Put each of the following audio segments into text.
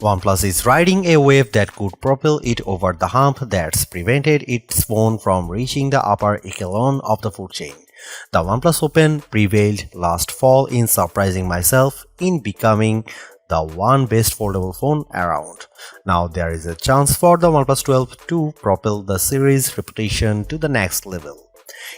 OnePlus is riding a wave that could propel it over the hump that's prevented its phone from reaching the upper echelon of the food chain. The OnePlus Open prevailed last fall in surprising myself in becoming the one best foldable phone around. Now there is a chance for the OnePlus 12 to propel the series' reputation to the next level.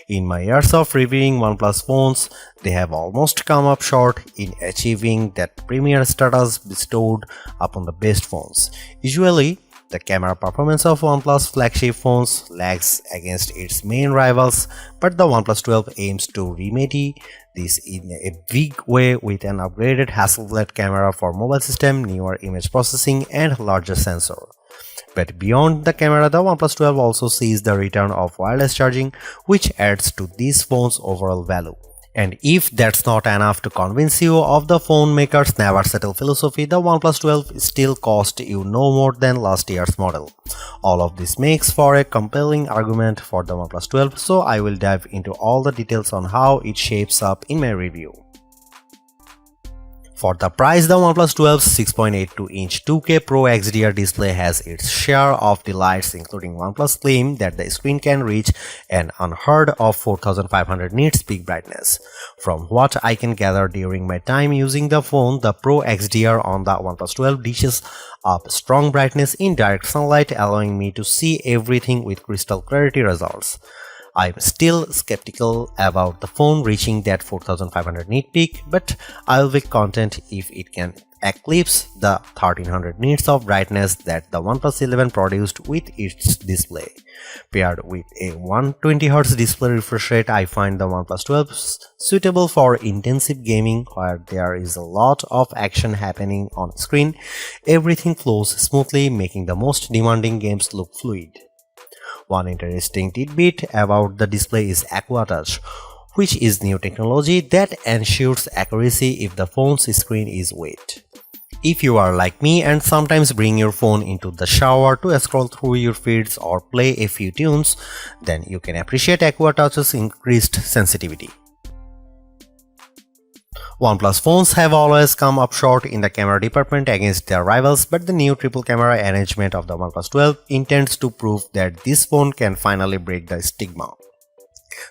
In my years of reviewing OnePlus phones, they have almost come up short in achieving that premier status bestowed upon the best phones. Usually, the camera performance of OnePlus flagship phones lags against its main rivals, but the OnePlus 12 aims to remedy this in a big way with an upgraded Hasselblad camera for mobile system, newer image processing, and larger sensor. But beyond the camera, the OnePlus 12 also sees the return of wireless charging, which adds to this phone's overall value. And if that's not enough to convince you of the phone maker's never settle philosophy, the OnePlus 12 still cost you no more than last year's model. All of this makes for a compelling argument for the OnePlus 12, so I will dive into all the details on how it shapes up in my review. For the price, the OnePlus 12's 6.82-inch 2K Pro XDR display has its share of delights, including OnePlus' claim that the screen can reach an unheard of 4500 nits peak brightness. From what I can gather during my time using the phone, the Pro XDR on the OnePlus 12 dishes up strong brightness in direct sunlight, allowing me to see everything with crystal clarity results. I'm still skeptical about the phone reaching that 4500 nit peak, but I'll be content if it can eclipse the 1300 nits of brightness that the OnePlus 11 produced with its display. Paired with a 120Hz display refresh rate, I find the OnePlus 12 suitable for intensive gaming where there is a lot of action happening on screen. Everything flows smoothly, making the most demanding games look fluid. One interesting tidbit about the display is Aqua Touch, which is new technology that ensures accuracy if the phone's screen is wet. If you are like me and sometimes bring your phone into the shower to scroll through your feeds or play a few tunes, then you can appreciate Aqua Touch's increased sensitivity. OnePlus phones have always come up short in the camera department against their rivals, but the new triple camera arrangement of the OnePlus 12 intends to prove that this phone can finally break the stigma.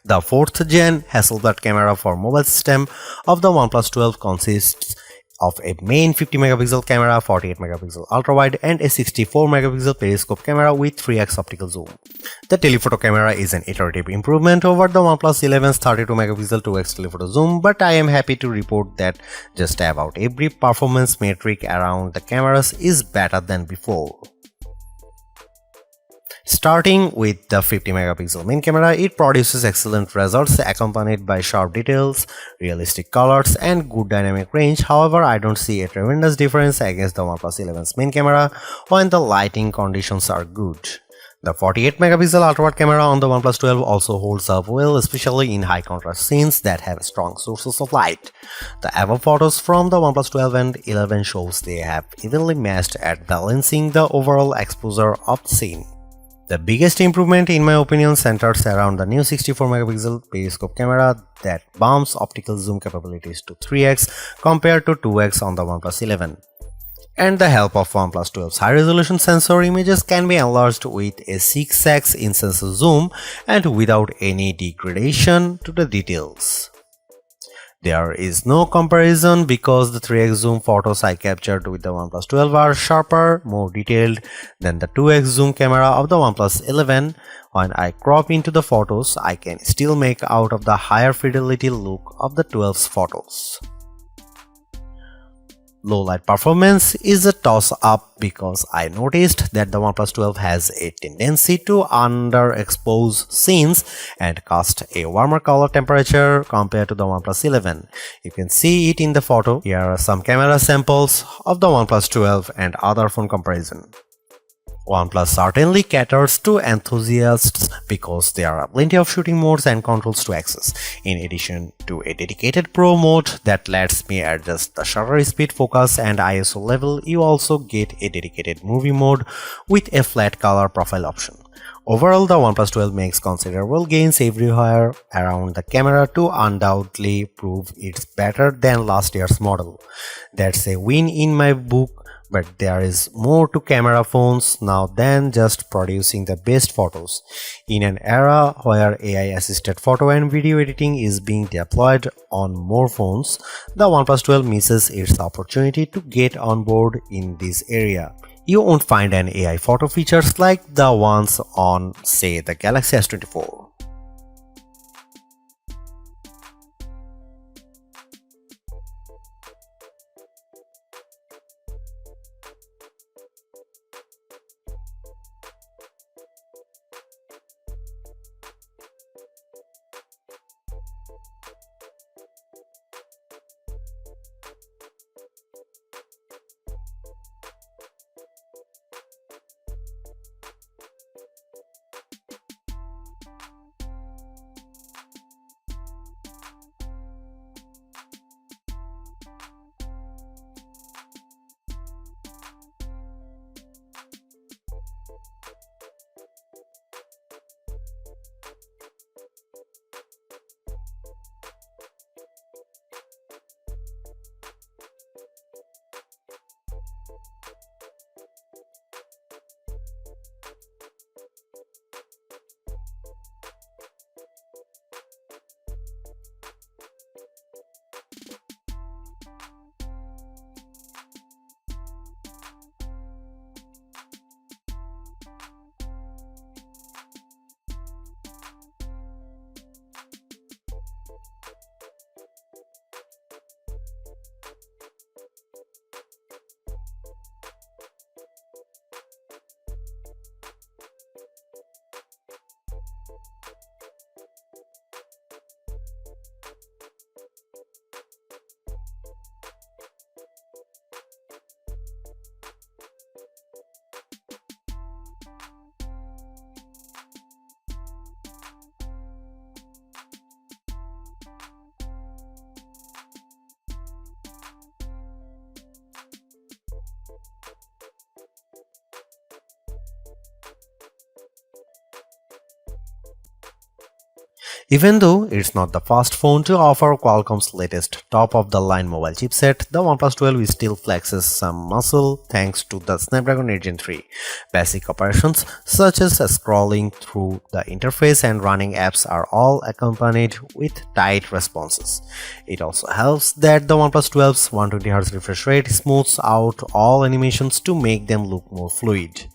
The 4th gen Hasselblad camera for mobile system of the OnePlus 12 consists of a main 50MP camera, 48MP ultrawide, and a 64MP periscope camera with 3x optical zoom. The telephoto camera is an iterative improvement over the OnePlus 11's 32MP 2x telephoto zoom, but I am happy to report that just about every performance metric around the cameras is better than before. Starting with the 50MP main camera, it produces excellent results accompanied by sharp details, realistic colors, and good dynamic range. However, I don't see a tremendous difference against the OnePlus 11's main camera when the lighting conditions are good. The 48MP ultrawide camera on the OnePlus 12 also holds up well, especially in high contrast scenes that have strong sources of light. The above photos from the OnePlus 12 and 11 shows they have evenly matched at balancing the overall exposure of the scene. The biggest improvement in my opinion centers around the new 64MP periscope camera that bumps optical zoom capabilities to 3x compared to 2x on the OnePlus 11. And the help of OnePlus 12's high-resolution sensor, images can be enlarged with a 6x in sensor zoom and without any degradation to the details. There is no comparison because the 3x zoom photos I captured with the OnePlus 12 are sharper, more detailed than the 2x zoom camera of the OnePlus 11. When I crop into the photos, I can still make out of the higher fidelity look of the 12's photos. Low light performance is a toss-up because I noticed that the OnePlus 12 has a tendency to underexpose scenes and cast a warmer color temperature compared to the OnePlus 11. You can see it in the photo. Here are some camera samples of the OnePlus 12 and other phone comparison. OnePlus certainly caters to enthusiasts because there are plenty of shooting modes and controls to access. In addition to a dedicated Pro mode that lets me adjust the shutter speed, focus, and ISO level, you also get a dedicated movie mode with a flat color profile option. Overall, the OnePlus 12 makes considerable gains everywhere around the camera to undoubtedly prove it's better than last year's model. That's a win in my book, but there is more to camera phones now than just producing the best photos. In an era where AI-assisted photo and video editing is being deployed on more phones, the OnePlus 12 misses its opportunity to get on board in this area. You won't find an AI photo features like the ones on, say, the Galaxy S24. Even though it's not the first phone to offer Qualcomm's latest top-of-the-line mobile chipset, the OnePlus 12 still flexes some muscle thanks to the Snapdragon 8 Gen 3. Basic operations such as scrolling through the interface and running apps are all accompanied with tight responses. It also helps that the OnePlus 12's 120Hz refresh rate smooths out all animations to make them look more fluid.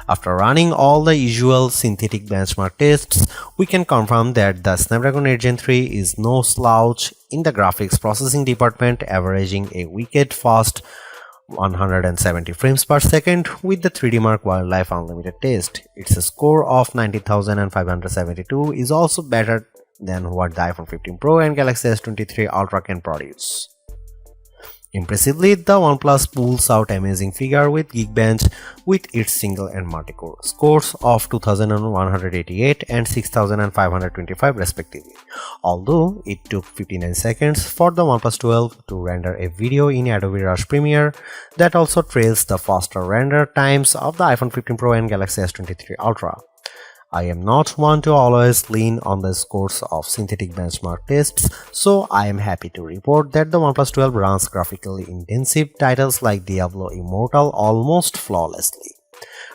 After running all the usual synthetic benchmark tests, we can confirm that the Snapdragon 8 Gen 3 is no slouch in the graphics processing department, averaging a wicked fast 170 frames per second with the 3D Mark Wildlife Unlimited test. Its score of 90,572 is also better than what the iPhone 15 Pro and Galaxy S23 Ultra can produce. Impressively, the OnePlus pulls out amazing figure with Geekbench with its single and multi-core scores of 2188 and 6525 respectively. Although it took 59 seconds for the OnePlus 12 to render a video in Adobe Rush Premiere, that also trails the faster render times of the iPhone 15 Pro and Galaxy S23 Ultra. I am not one to always lean on the scores of synthetic benchmark tests, so I am happy to report that the OnePlus 12 runs graphically intensive titles like Diablo Immortal almost flawlessly.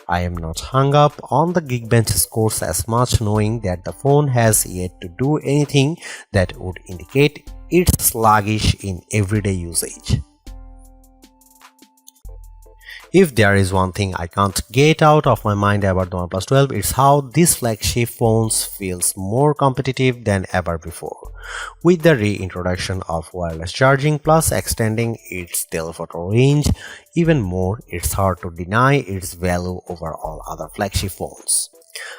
I am not hung up on the Geekbench scores as much, knowing that the phone has yet to do anything that would indicate it's sluggish in everyday usage. If there is one thing I can't get out of my mind about the OnePlus 12, it's how this flagship phone feels more competitive than ever before. With the reintroduction of wireless charging plus extending its telephoto range even more, it's hard to deny its value over all other flagship phones.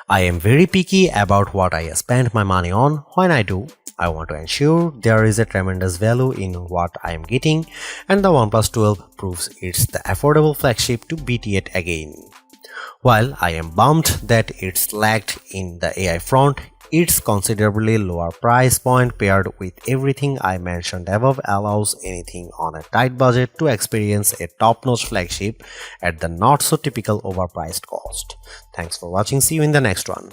I am very picky about what I spend my money on. When I do, I want to ensure there is a tremendous value in what I am getting, and the OnePlus 12 proves it's the affordable flagship to beat yet again. While I am bummed that it's lagged in the AI front, Its considerably lower price point paired with everything I mentioned above allows anything on a tight budget to experience a top-notch flagship at the not-so-typical overpriced cost. Thanks for watching. See you in the next one.